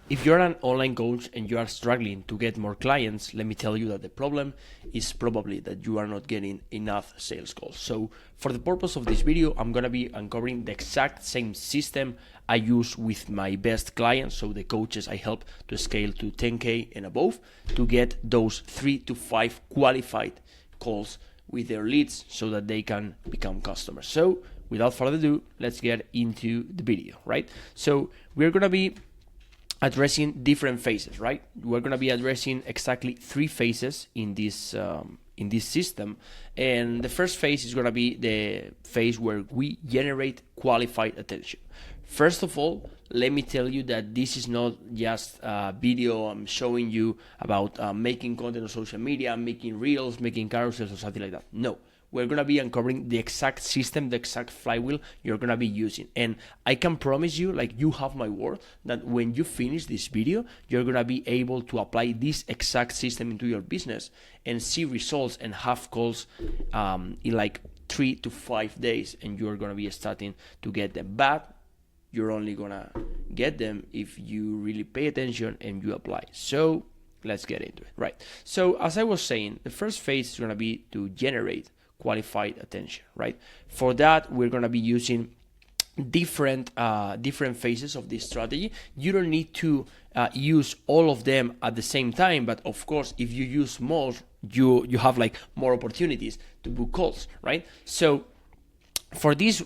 If you're an online coach and you are struggling to get more clients, let me tell you that the problem is probably that you are not getting enough sales calls. So for the purpose of this video, I'm going to be uncovering the exact same system I use with my best clients, so the coaches I help to scale to 10K and above, to get those 3 to 5 qualified calls with their leads so that they can become customers. So without further ado, let's get into the video, right? So we're going to be addressing different phases, right? We're going to be addressing exactly 3 phases in this system, and the first phase is going to be the phase where we generate qualified attention. First of all, let me tell you that this is not just a video I'm showing you about making content on social media, making reels, making carousels or something like that. No. We're going to be uncovering the exact system, the exact flywheel you're going to be using. And I can promise you, like, you have my word, that when you finish this video, you're going to be able to apply this exact system into your business and see results and have calls in like 3 to 5 days, and you're going to be starting to get them. But you're only going to get them if you really pay attention and you apply. So let's get into it, right? So as I was saying, the first phase is going to be to generate qualified attention, right? For that, we're going to be using different phases of this strategy. You don't need to use all of them at the same time, but of course, if you use more, you have like more opportunities to book calls, right? So for this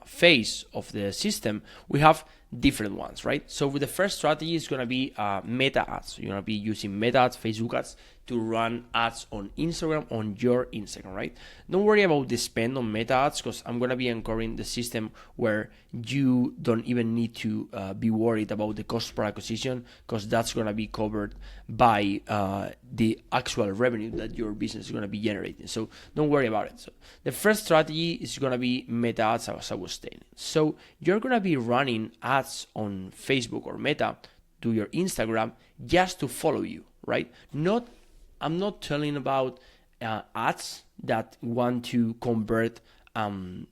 phase of the system, we have different ones, right? So with the first strategy is going to be meta ads. You're going to be using meta ads, Facebook ads, to run ads on Instagram, on your Instagram, right? Don't worry about the spend on meta ads, because I'm going to be uncovering the system where you don't even need to be worried about the cost per acquisition, because that's going to be covered by the actual revenue that your business is going to be generating. So don't worry about it. So the first strategy is going to be meta ads, as I was saying. So you're going to be running ads on Facebook or Meta to your Instagram just to follow you, right? I'm not telling about ads that want to convert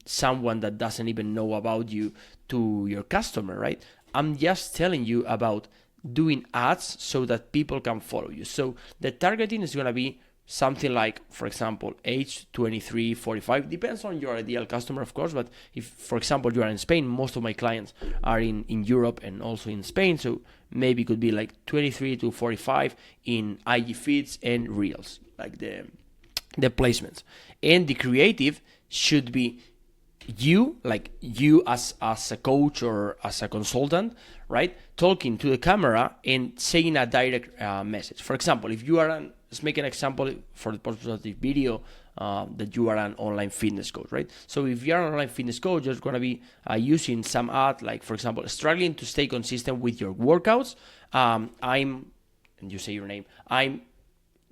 someone that doesn't even know about you to your customer, right? I'm just telling you about doing ads so that people can follow you. So the targeting is going to be something like, for example, age 23, 45, depends on your ideal customer, of course. But if, for example, you are in Spain, most of my clients are in Europe and also in Spain. So maybe it could be like 23 to 45 in IG feeds and reels, like the placements. And the creative should be you as a coach or as a consultant, right? Talking to the camera and saying a direct message. For example, if you are let's make an example for the purpose of the video, that you are an online fitness coach, right? So if you're an online fitness coach, you're going to be using some ad, like, for example, struggling to stay consistent with your workouts. And you say your name. I'm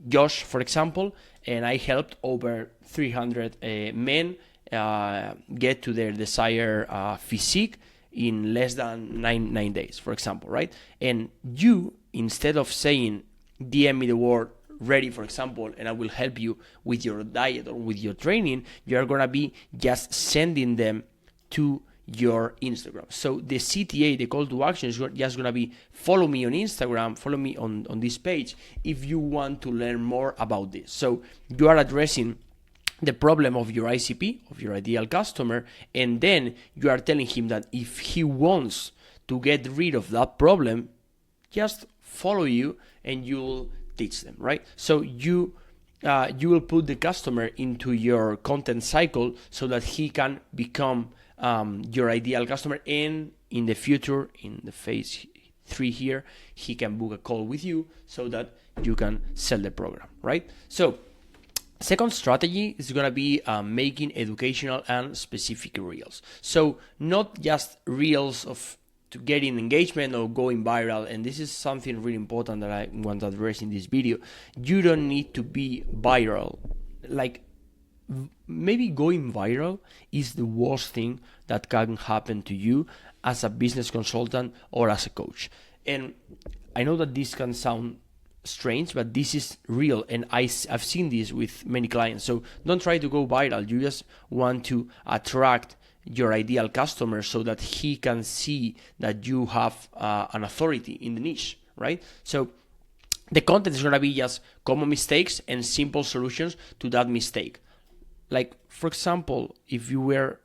Josh, for example, and I helped over 300 men get to their desired physique in less than nine days, for example, right? And you, instead of saying, DM me the word ready, for example, and I will help you with your diet or with your training, you are going to be just sending them to your Instagram. So the CTA, the call to action, is just going to be follow me on Instagram, follow me on this page if you want to learn more about this. So you are addressing the problem of your ICP, of your ideal customer, and then you are telling him that if he wants to get rid of that problem, just follow you and you'll teach them, right? So you will put the customer into your content cycle so that he can become your ideal customer, and in the future, in the phase 3 here, he can book a call with you so that you can sell the program, right? So second strategy is going to be making educational and specific reels. So not just reels of to getting engagement or going viral, and this is something really important that I want to address in this video. You don't need to be viral. Like, maybe going viral is the worst thing that can happen to you as a business consultant or as a coach. And I know that this can sound strange, but this is real, and I've seen this with many clients. So don't try to go viral. You just want to attract your ideal customer so that he can see that you have an authority in the niche, right? So the content is going to be just common mistakes and simple solutions to that mistake. Like, for example, if you were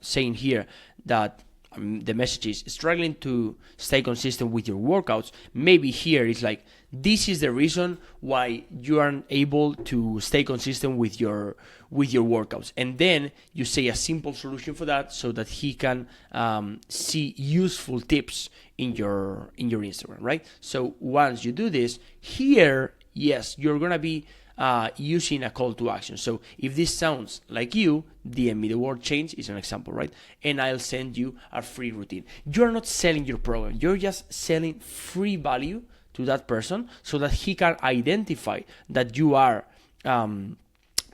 saying here that the message is struggling to stay consistent with your workouts, maybe here it's like, this is the reason why you aren't able to stay consistent with your workouts, and then you say a simple solution for that so that he can see useful tips in your Instagram, right? So once you do this here, yes, you're gonna be using a call to action. So if this sounds like you, DM me. The word change is an example, right? And I'll send you a free routine. You're not selling your program. You're just selling free value to that person so that he can identify that you are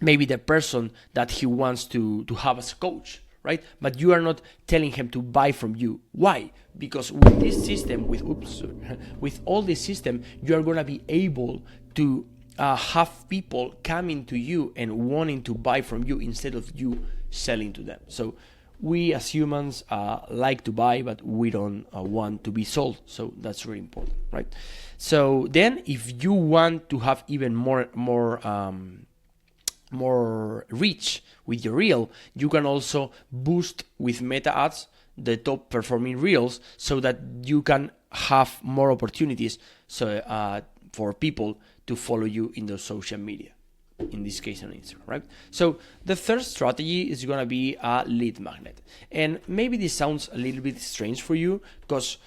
maybe the person that he wants to have as a coach, right? But you are not telling him to buy from you. Why? Because with this system, with all this system, you are going to be able to have people coming to you and wanting to buy from you instead of you selling to them. So we as humans like to buy, but we don't want to be sold. So that's really important, right? So then if you want to have even more reach with your reel, you can also boost with meta ads the top performing reels so that you can have more opportunities for people to follow you in the social media, in this case on Instagram, right? So the third strategy is going to be a lead magnet. And maybe this sounds a little bit strange for you because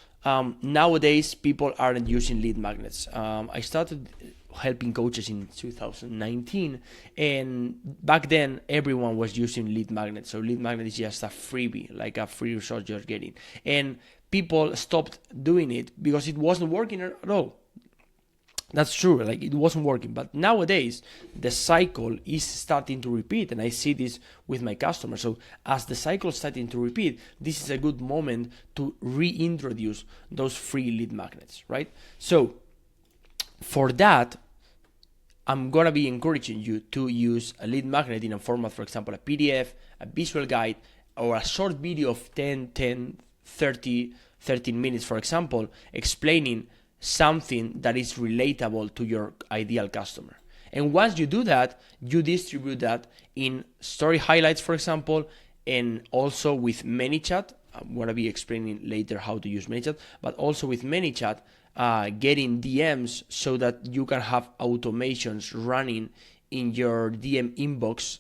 nowadays people aren't using lead magnets. I started helping coaches in 2019, and back then everyone was using lead magnets. So lead magnet is just a freebie, like a free resource you're getting. And people stopped doing it because it wasn't working at all. That's true, like it wasn't working. But nowadays, the cycle is starting to repeat, and I see this with my customers. So as the cycle is starting to repeat, this is a good moment to reintroduce those free lead magnets, right? So for that, I'm going to be encouraging you to use a lead magnet in a format, for example, a PDF, a visual guide, or a short video of 13 minutes, for example, explaining something that is relatable to your ideal customer. And once you do that, you distribute that in story highlights, for example, and also with ManyChat. I'm going to be explaining later how to use ManyChat, but also with ManyChat, getting DMs so that you can have automations running in your DM inbox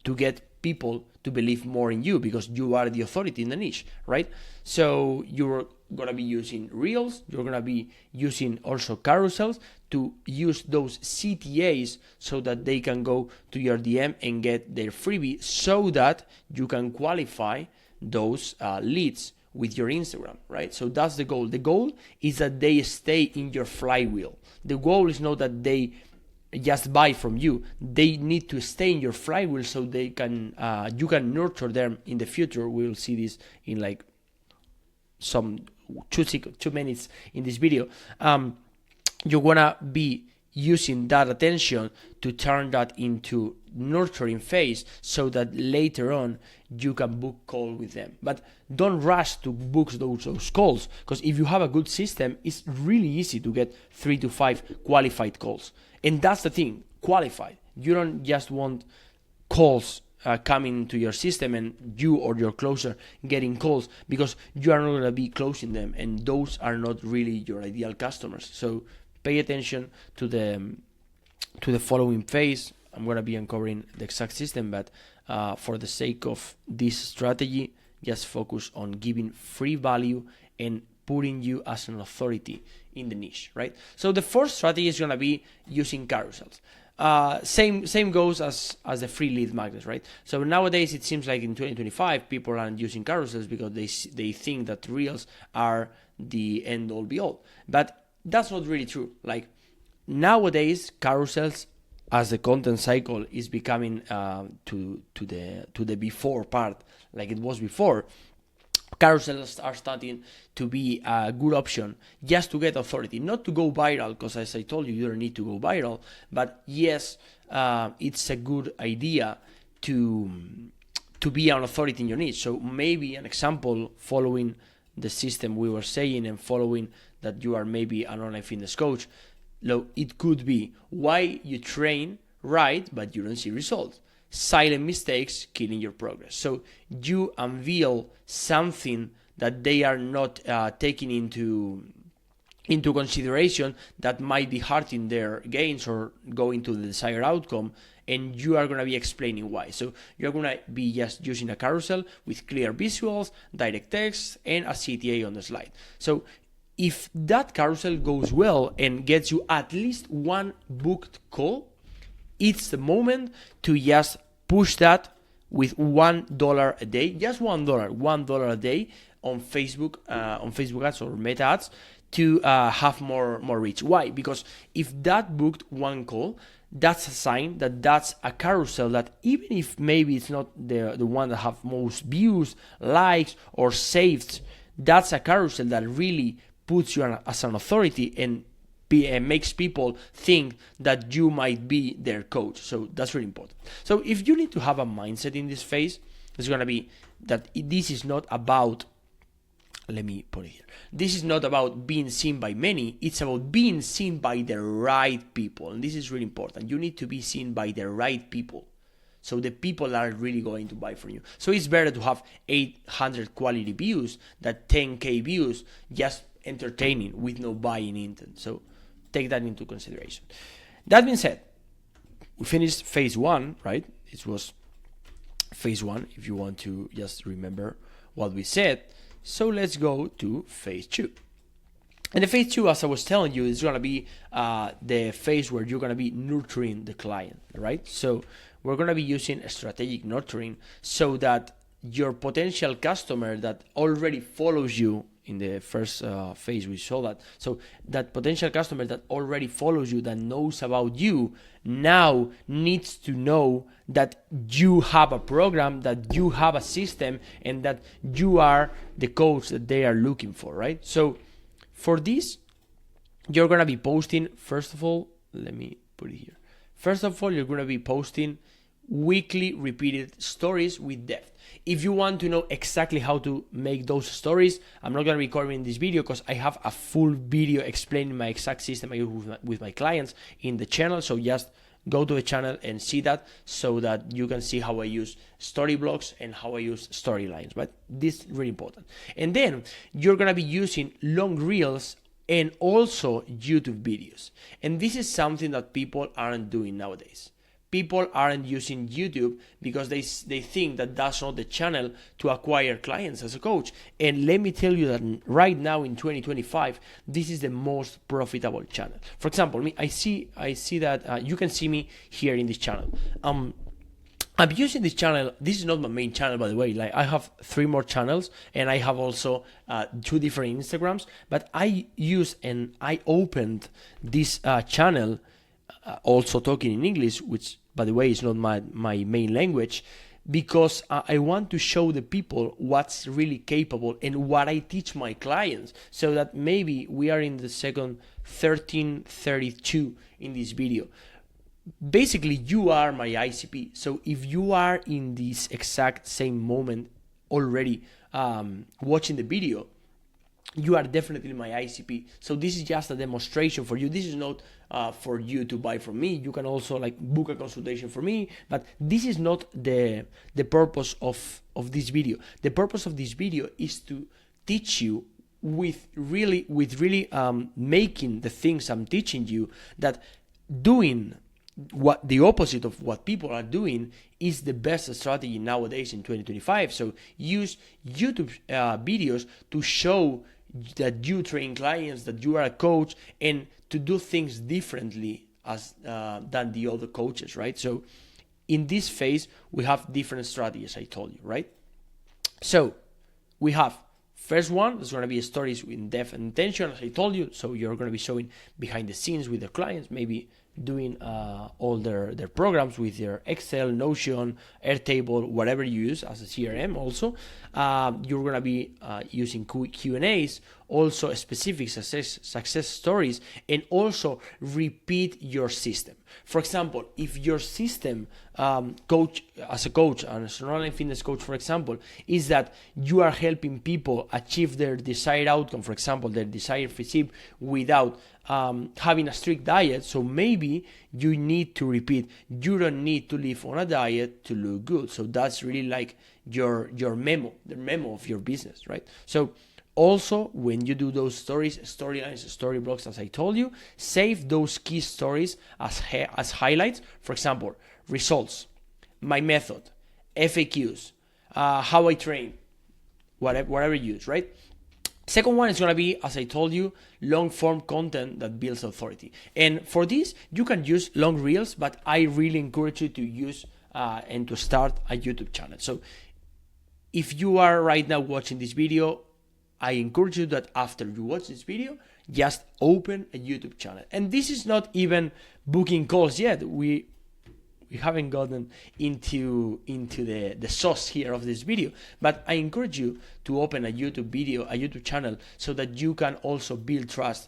to get people to believe more in you because you are the authority in the niche, right? So you're going to be using reels, you're going to be using also carousels to use those CTAs so that they can go to your DM and get their freebie so that you can qualify those leads with your Instagram, right? So that's the goal. The goal is that they stay in your flywheel. The goal is not that they just buy from you. They need to stay in your flywheel so they can you can nurture them in the future. We'll see this in like some 2 minutes in this video. You're gonna be using that attention to turn that into nurturing phase so that later on you can book call with them. But don't rush to book those calls, because if you have a good system, it's really easy to get 3 to 5 qualified calls. And that's the thing, qualified. You don't just want calls coming to your system and you or your closer getting calls, because you are not going to be closing them, and those are not really your ideal customers. So pay attention to the following phase. I'm going to be uncovering the exact system, but for the sake of this strategy, just focus on giving free value and putting you as an authority in the niche, right? So the fourth strategy is going to be using carousels. Same goes as the free lead magnets, right? So nowadays it seems like in 2025 people aren't using carousels because they think that reels are the end all be all, but that's not really true. Like nowadays carousels, as the content cycle is becoming to the before part like it was before, carousels are starting to be a good option just to get authority, not to go viral, because as I told you, you don't need to go viral. But yes, it's a good idea to to be an authority in your niche. So maybe an example, following the system we were saying and following that you are maybe an online fitness coach, it could be why you train right but you don't see results. Silent mistakes killing your progress. So you unveil something that they are not taking into consideration that might be hurting their gains or going to the desired outcome, and you are going to be explaining why. So you're going to be just using a carousel with clear visuals, direct text, and a CTA on the slide. So if that carousel goes well and gets you at least one booked call, it's the moment to just push that with $1 a day, just $1 a day on Facebook ads or Meta ads to have more reach. Why? Because if that booked one call, that's a sign that that's a carousel that even if maybe it's not the one that have most views, likes, or saved, that's a carousel that really puts you as an authority and makes people think that you might be their coach. So that's really important. So if you need to have a mindset in this phase, it's going to be that this is not about, let me put it here, this is not about being seen by many, it's about being seen by the right people. And this is really important. You need to be seen by the right people. So the people are really going to buy from you. So it's better to have 800 quality views than 10K views just entertaining with no buying intent. So take that into consideration. That being said, we finished phase one, right? It was phase one, if you want to just remember what we said. So let's go to phase two. And the phase two, as I was telling you, is going to be the phase where you're going to be nurturing the client, right? So we're going to be using strategic nurturing so that your potential customer that already follows you in the first phase, we saw that. So that potential customer that already follows you, that knows about you, now needs to know that you have a program, that you have a system, and that you are the coach that they are looking for, right? So for this, you're going to be posting, first of all, let me put it here. First of all, you're going to be posting weekly repeated stories with depth. If you want to know exactly how to make those stories, I'm not going to be covering this video because I have a full video explaining my exact system I use with my clients in the channel. So just go to the channel and see that so that you can see how I use story blocks and how I use storylines. But this is really important. And then you're going to be using long reels and also YouTube videos. And this is something that people aren't doing nowadays. People aren't using YouTube because they think that that's not the channel to acquire clients as a coach. And let me tell you that right now in 2025, this is the most profitable channel. For example, I see that you can see me here in this channel. I'm using this channel. This is not my main channel, by the way. Like I have 3 more channels and I have also 2 different Instagrams. But I opened this channel also talking in English, which by the way is not my main language, because I want to show the people what's really capable and what I teach my clients, so that maybe we are in the second 1332 in this video. Basically, you are my ICP. So if you are in this exact same moment already watching the video, you are definitely my ICP. So this is just a demonstration for you. This is not for you to buy from me. You can also like book a consultation for me, but this is not the purpose of this video. The purpose of this video is to teach you with really making the things I'm teaching you, that doing what the opposite of what people are doing is the best strategy nowadays in 2025. So use YouTube videos to show that you train clients, that you are a coach, and to do things differently as than the other coaches, right? So in this phase, we have different strategies, I told you, right? So we have first one, there's going to be stories in depth and intention, as I told you. So you're going to be showing behind the scenes with the clients, maybe doing all their programs with their Excel, Notion, Airtable, whatever you use as a CRM also. You're going to be using Q&As also specific success stories, and also repeat your system. For example, if your system coach, as a coach, as an online fitness coach, for example, is that you are helping people achieve their desired outcome, for example, their desired physique, without having a strict diet, so maybe you need to repeat, you don't need to live on a diet to look good. So that's really like your memo, the memo of your business, right? So also, when you do those stories, storylines, storyblogs, as I told you, save those key stories as highlights. For example, results, my method, FAQs, how I train, whatever you use, right? Second one is going to be, as I told you, long form content that builds authority. And for this, you can use long reels, but I really encourage you to use and to start a YouTube channel. So if you are right now watching this video, I encourage you that after you watch this video, just open a YouTube channel. And this is not even booking calls yet. We haven't gotten into the sauce here of this video, but I encourage you to open a YouTube channel, so that you can also build trust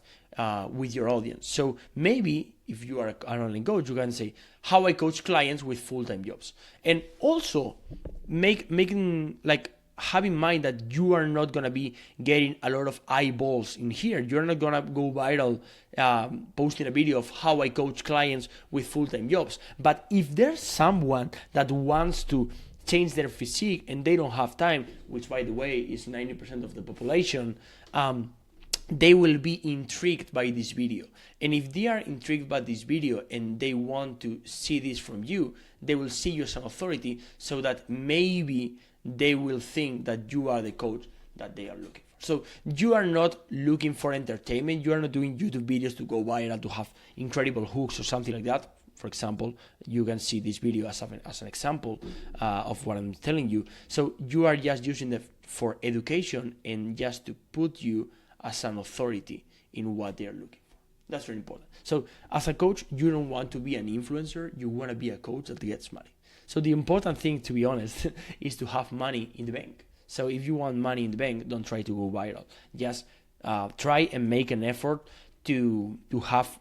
with your audience. So maybe if you are an online coach, you can say how I coach clients with full-time jobs, and also have in mind that you are not going to be getting a lot of eyeballs in here. You're not going to go viral posting a video of how I coach clients with full-time jobs. But if there's someone that wants to change their physique and they don't have time, which by the way is 90% of the population, they will be intrigued by this video. And if they are intrigued by this video and they want to see this from you, they will see you as an authority, so that maybe they will think that you are the coach that they are looking for. So you are not looking for entertainment. You are not doing YouTube videos to go viral, to have incredible hooks or something like that. For example, you can see this video as an example of what I'm telling you. So you are just using it for education and just to put you as an authority in what they are looking for. That's very important. So as a coach, you don't want to be an influencer. You want to be a coach that gets money. So the important thing, to be honest, is to have money in the bank. So if you want money in the bank, don't try to go viral. Just try and make an effort to have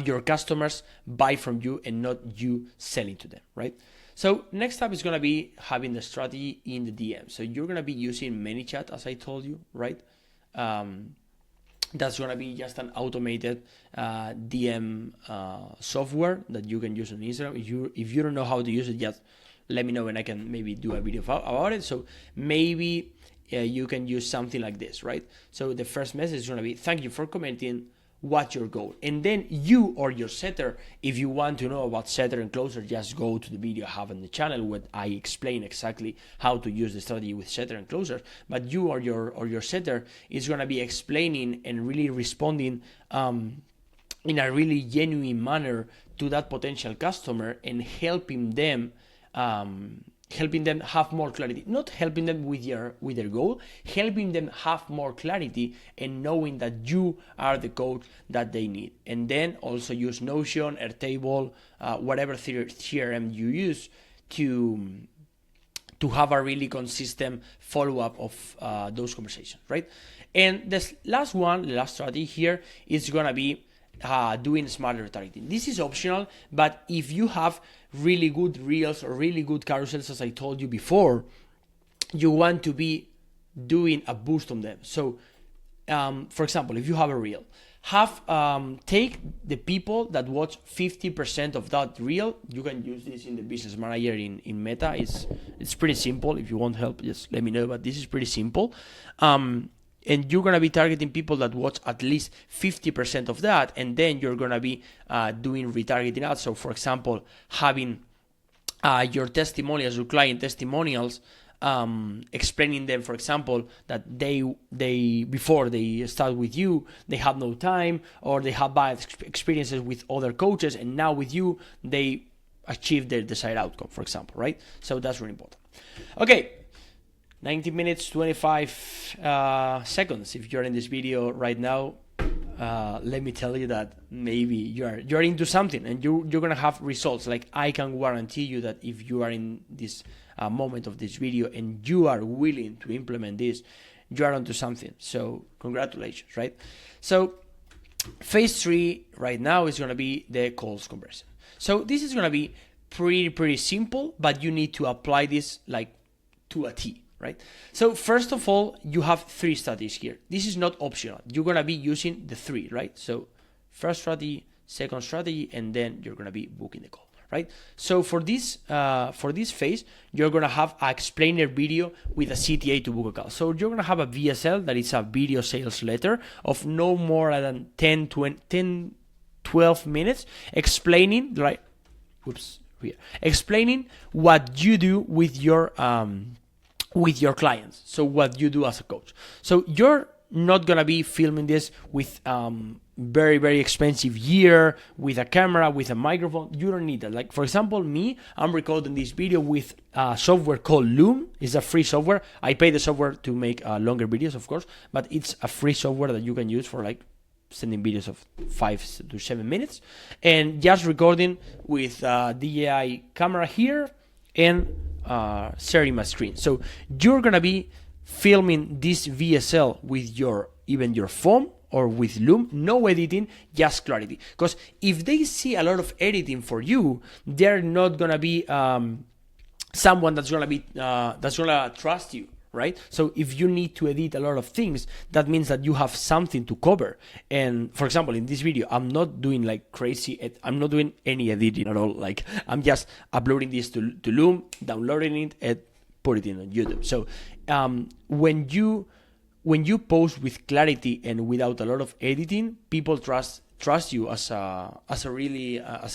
your customers buy from you and not you selling to them, right? So next up is going to be having the strategy in the DM. So you're going to be using ManyChat, as I told you, right? That's going to be just an automated DM software that you can use on Instagram. If you don't know how to use it, just let me know and I can maybe do a video about it. So maybe you can use something like this, right? So the first message is going to be, thank you for commenting. What's your goal? And then you or your setter, if you want to know about setter and closer, just go to the video I have on the channel where I explain exactly how to use the strategy with setter and closer. But you or your setter is going to be explaining and really responding in a really genuine manner to that potential customer and helping them have more clarity, not helping them with their goal, helping them have more clarity and knowing that you are the coach that they need. And then also use Notion, Airtable, whatever CRM you use to have a really consistent follow-up of those conversations, right? And the last strategy here is gonna be doing smarter retargeting. This is optional, but if you have really good reels or really good carousels, as I told you before, you want to be doing a boost on them. So, for example, if you have a reel, take the people that watch 50% of that reel. You can use this in the business manager in Meta. It's pretty simple. If you want help, just let me know. But this is pretty simple. And you're going to be targeting people that watch at least 50% of that. And then you're going to be doing retargeting ads. So, for example, having your testimonials, your client testimonials, explaining them, for example, that they before they start with you, they have no time or they have bad experiences with other coaches. And now with you, they achieve their desired outcome, for example, right? So that's really important. Okay. 90 minutes, 25 seconds. If you're in this video right now, let me tell you that maybe you're into something and you're gonna have results. Like I can guarantee you that if you are in this moment of this video and you are willing to implement this, you are onto something. So congratulations, right? So phase 3 right now is going to be the calls conversion. So this is going to be pretty simple, but you need to apply this like to a T, right? So first of all, you have 3 strategies here. This is not optional. You're going to be using the 3, right? So first strategy, second strategy, and then you're going to be booking the call, right? So for this phase, you're going to have an explainer video with a CTA to book a call. So you're going to have a VSL, that is a video sales letter, of no more than 12 minutes explaining, right? Explaining what you do with your clients. So what you do as a coach. So you're not gonna be filming this with very expensive gear, with a camera, with a microphone. You don't need that. Like for example, I'm recording this video with a software called Loom. It's a free software. I pay the software to make longer videos, of course, but it's a free software that you can use for like sending videos of 5 to 7 minutes, and just recording with DJI camera here and sharing my screen. So you're gonna be filming this VSL with your phone or with Loom, no editing, just clarity. Because if they see a lot of editing for you, they're not gonna be someone that's gonna trust you, right? So if you need to edit a lot of things, that means that you have something to cover. And for example, in this video, I'm not doing like crazy, I'm not doing any editing at all. Like I'm just uploading this to Loom, downloading it, and put it in on YouTube. So when you post with clarity and without a lot of editing, people trust you as a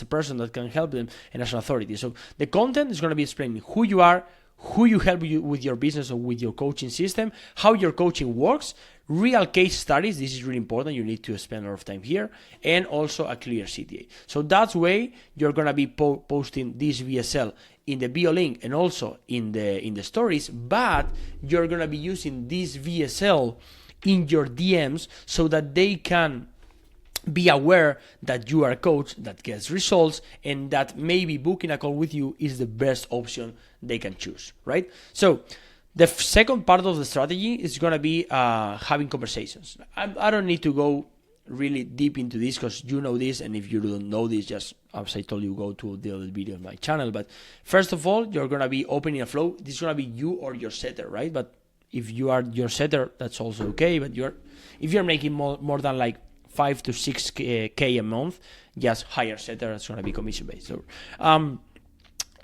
person that can help them and as an authority. So the content is going to be explaining who you are, who you help you with your business or with your coaching system, how your coaching works, real case studies. This is really important. You need to spend a lot of time here, and also a clear CTA. So that's way you're going to be posting this VSL in the bio link and also in the stories, but you're going to be using this VSL in your DMs so that they can be aware that you are a coach that gets results, and that maybe booking a call with you is the best option they can choose, right? So the second part of the strategy is going to be having conversations. I don't need to go really deep into this because you know this, and if you don't know this, just as I told you, go to the other video on my channel. But first of all, you're going to be opening a flow. This is going to be you or your setter, right? But if you are your setter, that's also okay. But if you're making more than like 5 to 6K a month, just hire setter. That's going to be commission based. So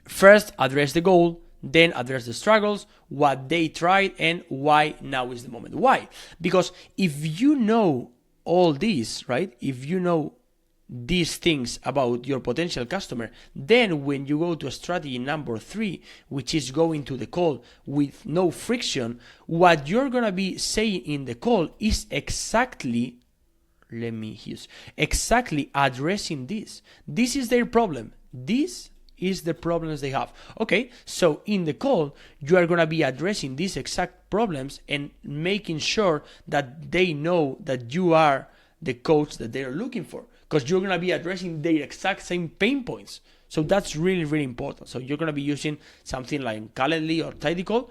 first address the goal, then address the struggles, what they tried, and why now is the moment. Why? Because if you know all this, right? If you know these things about your potential customer, then when you go to strategy number 3, which is going to the call with no friction, what you're going to be saying in the call is exactly addressing this. This is their problem. This is the problems they have. Okay, so in the call, you are going to be addressing these exact problems and making sure that they know that you are the coach that they're looking for, because you're going to be addressing their exact same pain points. So that's really important. So you're going to be using something like Calendly or Tidycall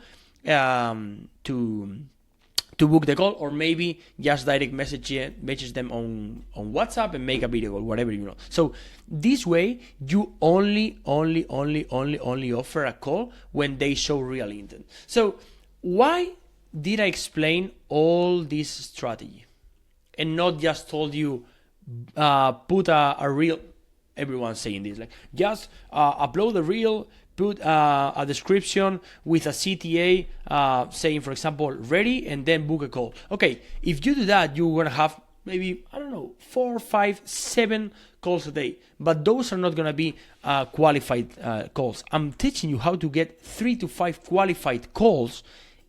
to book the call, or maybe just direct message them on WhatsApp and make a video call, whatever you know. So this way, you only offer a call when they show real intent. So why did I explain all this strategy and not just told you put a reel? Everyone's saying this, like just upload a reel, put a description with a CTA saying, for example, ready, and then book a call. Okay, if you do that, you're going to have maybe, 4, 5, 7 calls a day. But those are not going to be qualified calls. I'm teaching you how to get 3 to 5 qualified calls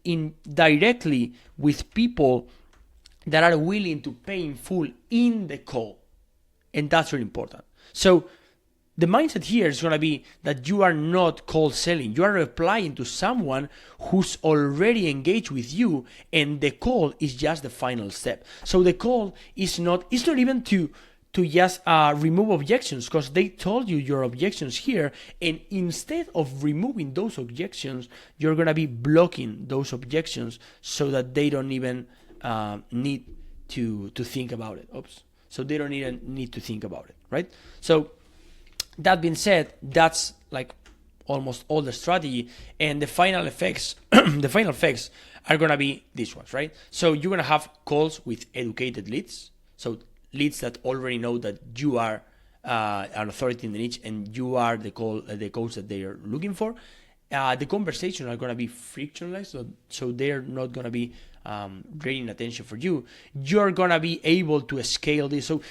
in directly with people that are willing to pay in full in the call. And that's really important. So the mindset here is going to be that you are not cold selling. You are replying to someone who's already engaged with you, and the call is just the final step. So the call is not even to to just remove objections, because they told you your objections here, and instead of removing those objections, you're gonna be blocking those objections so that they don't even need to think about it. Oops. So they don't even need to think about it, right? So that being said, that's like almost all the strategy, and the final effects the final effects are gonna be these ones, right? So you're gonna have calls with educated leads, so leads that already know that you are an authority in the niche and you are the coach that they are looking for. The conversations are gonna be frictionless, so they're not gonna be draining attention for you. You're gonna be able to scale this. So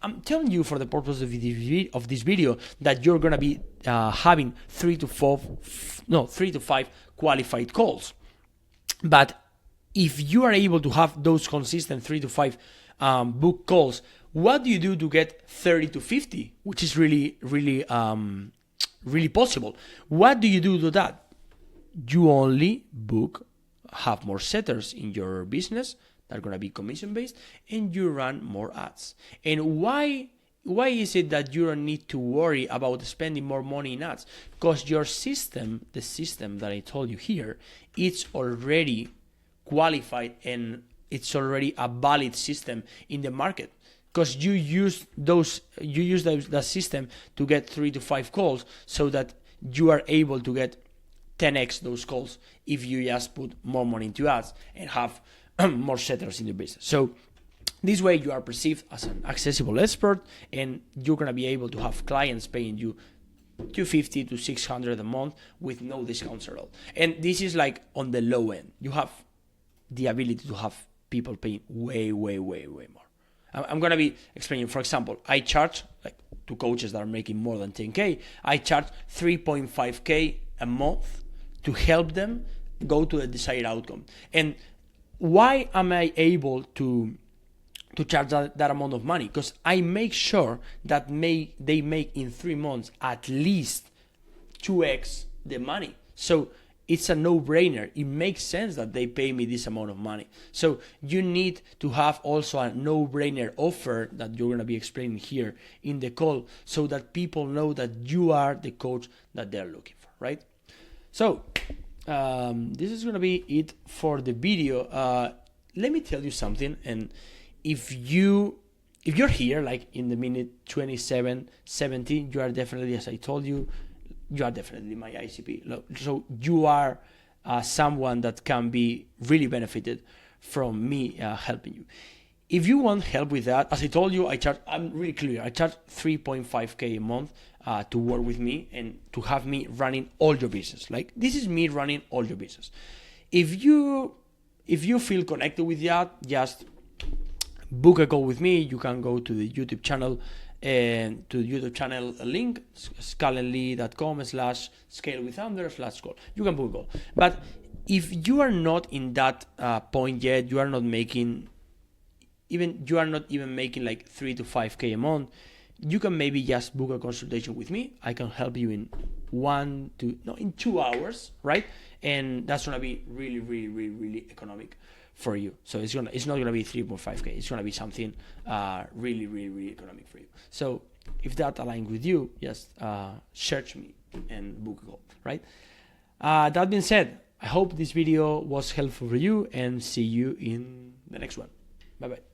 I'm telling you, for the purpose of this video, that you're gonna be having 3 to 5 qualified calls. But if you are able to have those consistent 3 to 5 book calls, what do you do to get 30 to 50, which is really possible? What do you do to that? You only have more setters in your business that are going to be commission based, and you run more ads. And why is it that you don't need to worry about spending more money in ads? Because your system, the system that I told you here, it's already qualified and it's already a valid system in the market, because you use that system to get 3 to 5 calls, so that you are able to get 10x those calls if you just put more money into ads and have more setters in the business. So this way you are perceived as an accessible expert, and you're going to be able to have clients paying you $250 to $600 a month with no discounts at all. And this is like on the low end. You have the ability to have people paying way more. I'm going to be explaining. For example, I charge, like, to coaches that are making more than 10K, I charge 3.5K a month to help them go to the desired outcome. And why am I able to charge that amount of money? Because I make sure that they make in 3 months at least 2x the money. So it's a no-brainer. It makes sense that they pay me this amount of money. So you need to have also a no-brainer offer that you're going to be explaining here in the call, so that people know that you are the coach that they're looking for, right? So this is going to be it for the video. Let me tell you something. And if you're here, like in the minute 27, 17, you are definitely, as I told you, you are definitely my ICP. So you are someone that can be really benefited from me helping you. If you want help with that, as I told you, I'm really clear. I charge 3.5K a month to work with me and to have me running all your business. Like, this is me running all your business. If you feel connected with that, just book a call with me. You can go to the YouTube channel, and to the YouTube channel link, scalenly.com/scalewithunder/call. You can book a call. But if you are not in that point yet, you are not even making like 3 to 5K a month, you can maybe just book a consultation with me. I can help you in 2 hours, right? And that's gonna be really economic for you. So it's not gonna be 3.5K. It's gonna be something really economic for you. So if that aligns with you, just search me and book a call, right? That being said, I hope this video was helpful for you, and see you in the next one. Bye bye.